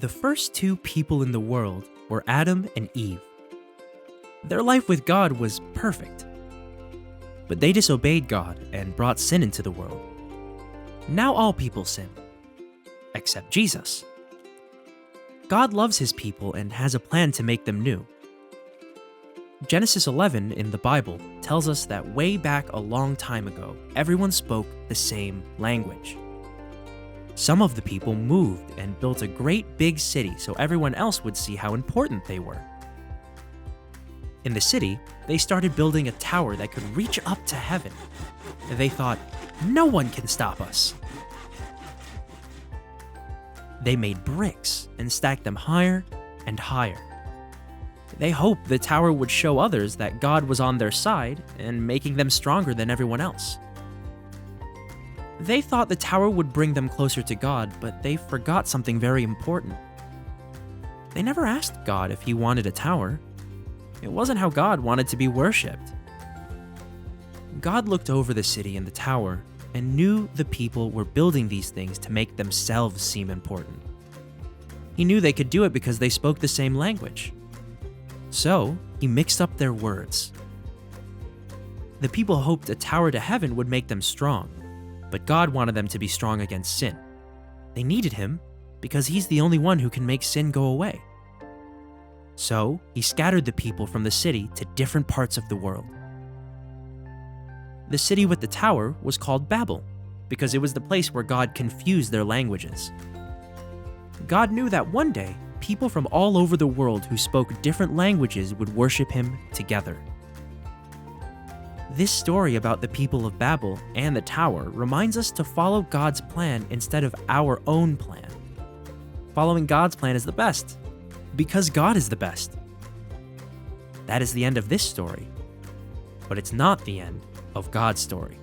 The first two people in the world were Adam and Eve. Their life with God was perfect. But they disobeyed God and brought sin into the world. Now all people sin, except Jesus. God loves his people and has a plan to make them new. Genesis 11 in the Bible tells us that way back a long time ago, everyone spoke the same language. Some of the people moved and built a great big city so everyone else would see how important they were. In the city, they started building a tower that could reach up to heaven. They thought, no one can stop us. They made bricks and stacked them higher and higher. They hoped the tower would show others that God was on their side and making them stronger than everyone else. They thought the tower would bring them closer to God, but they forgot something very important. They never asked God if he wanted a tower. It wasn't how God wanted to be worshipped. God looked over the city and the tower and knew the people were building these things to make themselves seem important. He knew they could do it because they spoke the same language. So, he mixed up their words. The people hoped a tower to heaven would make them strong, but God wanted them to be strong against sin. They needed him because he's the only one who can make sin go away. So, he scattered the people from the city to different parts of the world. The city with the tower was called Babel because it was the place where God confused their languages. God knew that one day, people from all over the world who spoke different languages would worship him together. This story about the people of Babel and the tower reminds us to follow God's plan instead of our own plan. Following God's plan is the best, because God is the best. That is the end of this story, but it's not the end of God's story.